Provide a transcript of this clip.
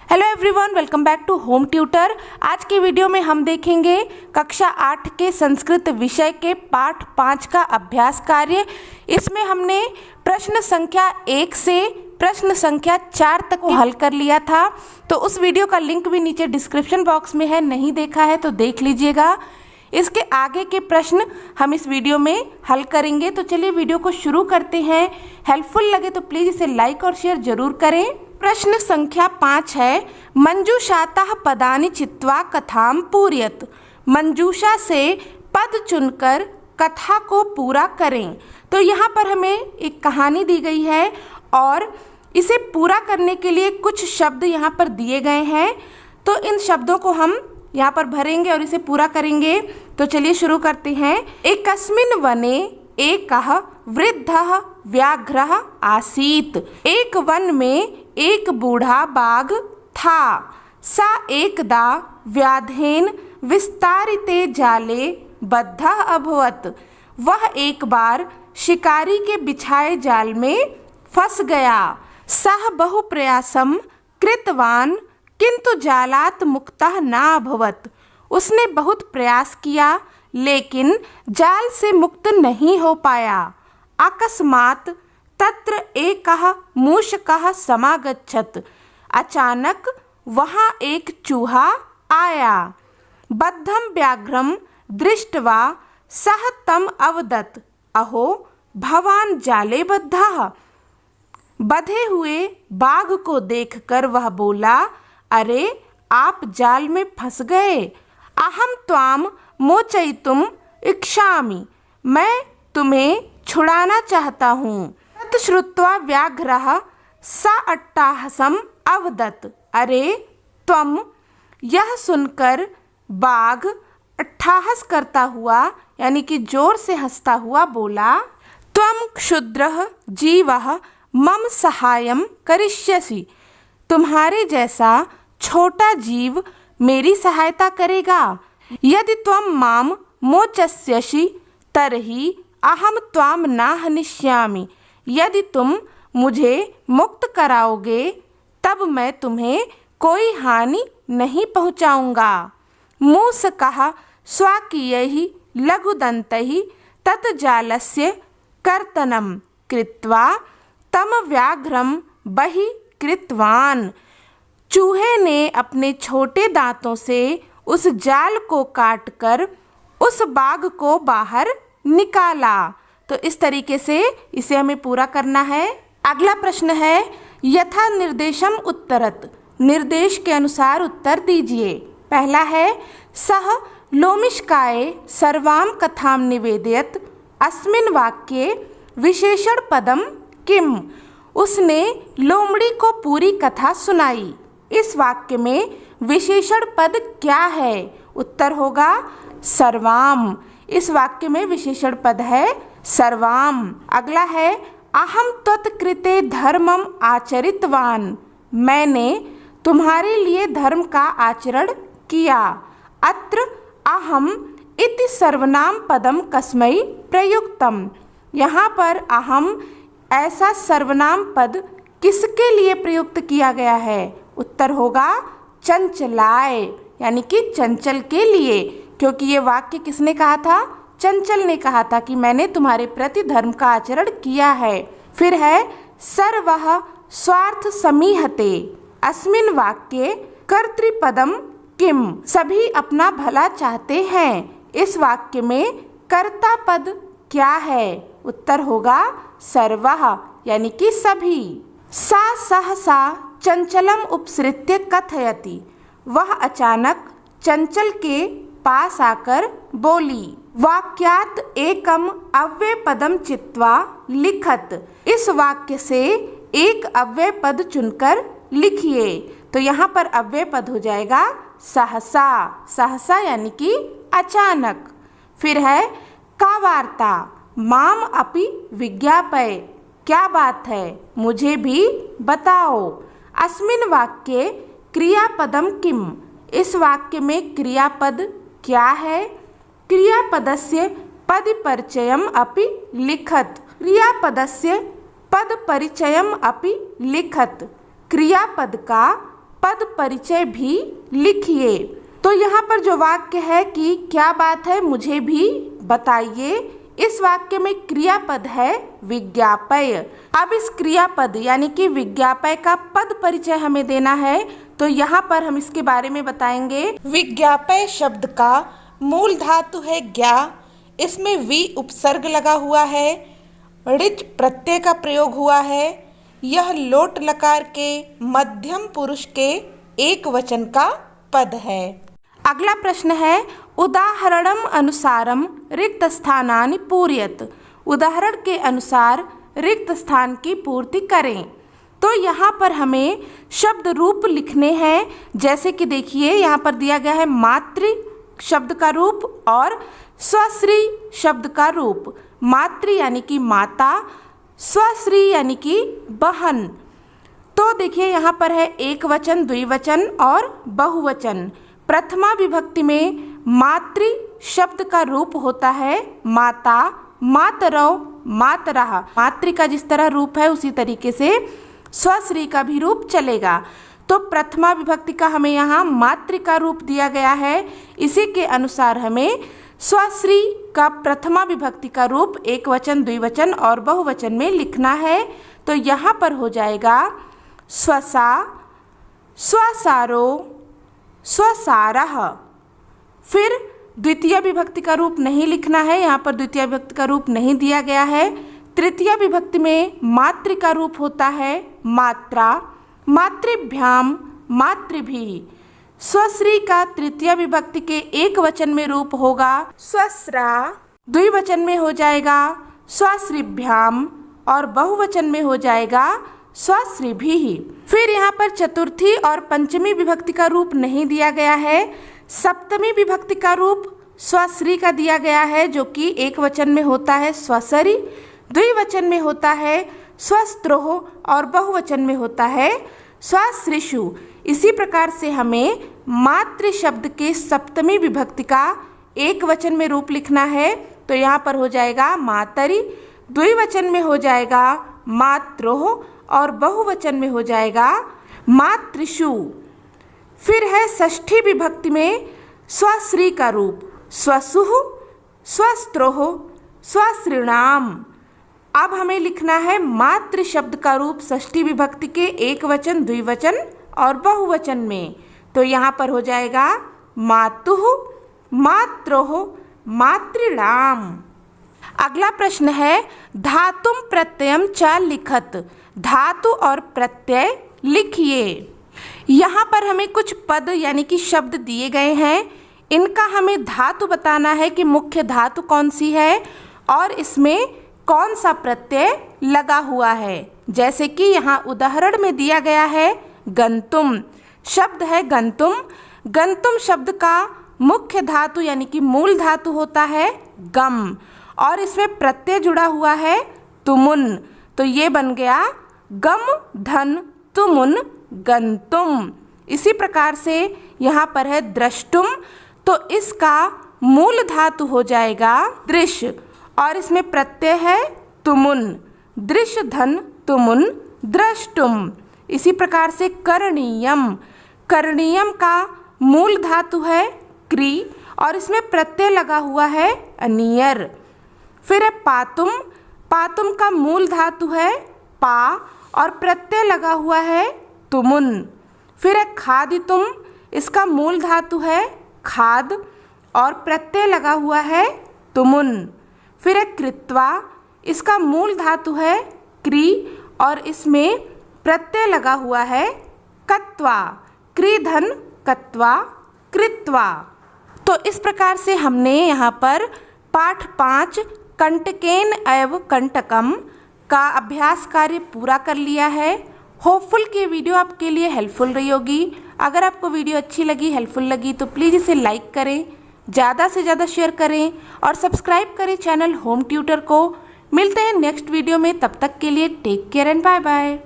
Hello everyone, welcome back to home tutor. आज के video में हम देखेंगे कक्षा 8 के संस्कृत विषय के पाठ 5 का अभ्यास कार्य। इसमें हमने प्रश्न संख्या 1 से प्रश्न संख्या 4 तक को हल कर लिया था। तो उस वीडियो का लिंक भी नीचे डिस्क्रिप्शन बॉक्स में है, नहीं देखा है तो देख लीजिएगा। इसके आगे के प्रश्न हम इस वीडियो में हल करेंगे। तो चलिए वीडियो को शुरू करते हैं। हेल्पफुल लगे तो प्लीज़ इसे लाइक और शेयर जरूर करें। प्रश्न संख्या 5 है, मंजूषातः पदानि चित्वा कथाम पूरयत। मंजूषा से पद चुनकर कथा को पूरा करें। तो यहाँ पर हमें एक कहानी दी गई है और इसे पूरा करने के लिए कुछ शब्द यहाँ पर दिए गए हैं। तो इन शब्दों को हम यहाँ पर भरेंगे और इसे पूरा करेंगे। तो चलिए शुरू करते हैं। एकस्मिन् वने एकः वृद्धः व्याघ्रः आसीत्। एक वन में एक बूढ़ा बाघ था। सा एकदा व्याधेन विस्तारिते जाले बद्धः अभवत्। वह एक बार शिकारी के बिछाए जाल में फंस गया। सः बहु प्रयासं कृतवान् किंतु जालात् मुक्तः न अभवत्। उसने बहुत प्रयास किया लेकिन जाल से मुक्त नहीं हो पाया। अकस्मात् तत्र एकः मूषकः समागच्छत्। अचानक वहाँ एक चूहा आया। बद्धं व्याघ्रं दृष्ट्वा सः तम् अवदत्, अहो भवान् जाले बद्धः। बधे हुए बाघ को देखकर वह बोला, अरे आप जाल में फंस गए। अहम त्वाम मोचयितुम इच्छामि। मैं तुम्हें छुड़ाना चाहता हूँ। तत् श्रुत्वा व्याघ्रः स अट्टाहसम् अवदत्, अरे त्वम। यह सुनकर बाघ अट्ठाहस करता हुआ यानी कि जोर से हंसता हुआ बोला, त्वम क्षुद्रः जीवः मम सहायं करिष्यसि। तुम्हारे जैसा छोटा जीव मेरी सहायता करेगा। यदि त्वं माम मोचस्यसि तर्हि अहम त्वाम न हनिष्यामि। यदि तुम मुझे मुक्त कराओगे तब मैं तुम्हें कोई हानि नहीं पहुँचाऊँगा। मूषकः स्वकीयैः लघुदन्तैः तत् जालस्य कर्तनं कृत्वा तं व्याघ्रं बहिः कृतवान्। चूहे ने अपने छोटे दांतों से उस जाल को काटकर उस बाघ को बाहर निकाला। तो इस तरीके से इसे हमें पूरा करना है। अगला प्रश्न है, यथा निर्देशम उत्तरत। निर्देश के अनुसार उत्तर दीजिए। पहला है, सः लोमिष्काय सर्वाम कथाम निवेदयत। अस्मिन् वाक्ये विशेषण पदम किम। उसने लोमड़ी को पूरी कथा सुनाई। इस वाक्य में विशेषण पद क्या है? उत्तर होगा सर्वाम। इस वाक्य में विशेषण पद है सर्वाम। अगला है, अहम त्वत्कृते धर्मम आचरितवान। मैंने तुम्हारे लिए धर्म का आचरण किया। अत्र अहम इति सर्वनाम पदम कस्मै प्रयुक्तम। यहाँ पर अहम ऐसा सर्वनाम पद किसके लिए प्रयुक्त किया गया है? उत्तर होगा चंचलाय, यानी कि चंचल के लिए, क्योंकि ये वाक्य किसने कहा था? चंचल ने कहा था कि मैंने तुम्हारे प्रति धर्म का आचरण किया है। फिर है, सर्वः स्वार्थ समीहते। अस्मिन् वाक्ये कर्तृपदम किम। सभी अपना भला चाहते हैं। इस वाक्य में कर्ता पद क्या है? उत्तर होगा सर्वः, यानी कि सभी। सा सहसा चंचलम उपसृत्य कथयति। वह अचानक चंचल के पास आकर बोली। वाक्यात् एकम अव्यय पदम चित्वा लिखत। इस वाक्य से एक अव्यय पद चुनकर लिखिए। तो यहाँ पर अव्यय पद हो जाएगा सहसा। सहसा यानी कि अचानक। फिर है, का वार्ता माम अपि विज्ञापय। क्या बात है, मुझे भी बताओ। अस्मिन् वाक्ये क्रियापदम किम। इस वाक्य में क्रियापद क्या है? क्रियापदस्य पदपरिचयम अपि लिखत। क्रियापदस्य पदपरिचयम अपि लिखत। क्रियापद का पद परिचय भी लिखिए। तो यहाँ पर जो वाक्य है कि क्या बात है मुझे भी बताइए, इस वाक्य में क्रियापद है विज्ञापय। अब इस क्रियापद यानी कि विज्ञापय का पद परिचय हमें देना है, तो यहाँ पर हम इसके बारे में बताएंगे। विज्ञापय शब्द का मूल धातु है ज्ञा, इसमें वी उपसर्ग लगा हुआ है, ऋच प्रत्यय का प्रयोग हुआ है, यह लोट लकार के मध्यम पुरुष के एक वचन का पद है। अगला प्रश्न है उदाहरणम अनुसारम रिक्त स्थानानि पूरयत। उदाहरण के अनुसार रिक्त स्थान की पूर्ति करें। तो यहाँ पर हमें शब्द रूप लिखने हैं, जैसे कि देखिए यहाँ पर दिया गया है मातृ शब्द का रूप और स्वश्री शब्द का रूप। मातृ यानी कि माता, स्वश्री यानी कि बहन। तो देखिए यहाँ पर है एक वचन, द्विवचन और बहुवचन। प्रथमा विभक्ति में मातृ शब्द का रूप होता है माता, मातरौ, मातरः। मातृ का जिस तरह रूप है उसी तरीके से स्वश्री का भी रूप चलेगा। तो प्रथमा विभक्ति का हमें यहाँ मातृ का रूप दिया गया है, इसी के अनुसार हमें स्वश्री का प्रथमा विभक्ति का रूप एक वचन, द्विवचन और बहुवचन में लिखना है। तो यहाँ पर हो जाएगा स्वसा, स्वसारो, स्वसारः। फिर द्वितीय विभक्ति का रूप नहीं लिखना है, यहाँ पर द्वितीय विभक्ति का रूप नहीं दिया गया है। तृतीय विभक्ति में मातृ का रूप होता है मात्रा, मातृभ्याम, मातृभिः। स्वश्री का तृतीय विभक्ति के एक वचन में रूप होगा स्वस्रा, द्विवचन में हो जाएगा स्वश्रीभ्याम और बहुवचन में हो जाएगा स्वश्रीभिः। फिर यहाँ पर चतुर्थी और पंचमी विभक्ति का रूप नहीं दिया गया है। सप्तमी विभक्ति का रूप स्वश्री का दिया गया है, जो कि एक वचन में होता है स्वसरी, द्विवचन में होता है स्वस्त्रोः और बहुवचन में होता है स्वश्रीषु। इसी प्रकार से हमें मातृ शब्द के सप्तमी विभक्ति का एक वचन में रूप लिखना है। तो यहाँ पर हो जाएगा मातरि, द्विवचन में हो जाएगा मात्रोः और बहुवचन में हो जाएगा मातृषु। फिर है षष्ठी विभक्ति में स्वश्री का रूप स्वसुः, स्वस्त्रोः, स्वश्रीणाम। अब हमें लिखना है मातृ शब्द का रूप षष्ठी विभक्ति के एक वचन, द्विवचन और बहुवचन में। तो यहाँ पर हो जाएगा मातुः, मात्रोः, मातृणाम। अगला प्रश्न है धातुम प्रत्ययम च लिखत। धातु और प्रत्यय लिखिए। यहाँ पर हमें कुछ पद यानी कि शब्द दिए गए हैं, इनका हमें धातु बताना है कि मुख्य धातु कौन सी है और इसमें कौन सा प्रत्यय लगा हुआ है। जैसे कि यहाँ उदाहरण में दिया गया है गंतुम शब्द है गंतुम। गंतुम शब्द का मुख्य धातु यानी कि मूल धातु होता है गम और इसमें प्रत्यय जुड़ा हुआ है तुमुन। तो ये बन गया गम धन तुमुन गंतुम। इसी प्रकार से यहाँ पर है द्रष्टुम, तो इसका मूल धातु हो जाएगा दृश्य और इसमें प्रत्यय है तुमुन, दृश्य धन तुमुन द्रष्टुम। इसी प्रकार से करणीयम, करणीयम का मूल धातु है क्री और इसमें प्रत्यय लगा हुआ है अनियर। फिर है पातुम, पातुम का मूल धातु है पा और प्रत्यय लगा हुआ है तुमुन। फिर है खादितुम, इसका मूल धातु है खाद और प्रत्यय लगा हुआ है तुमुन। फिर है कृत्वा, इसका मूल धातु है क्री और इसमें प्रत्यय लगा हुआ है कत्वा, क्रीधन कत्वा कृत्वा। तो इस प्रकार से हमने यहाँ पर पाठ 5 कंटकेन एव कंटकम का अभ्यास कार्य पूरा कर लिया है। होपफुल कि वीडियो आपके लिए हेल्पफुल रही होगी। अगर आपको वीडियो अच्छी लगी, हेल्पफुल लगी तो प्लीज़ इसे लाइक करें, ज़्यादा से ज़्यादा शेयर करें और सब्सक्राइब करें चैनल होम ट्यूटर को। मिलते हैं नेक्स्ट वीडियो में, तब तक के लिए take care and bye bye.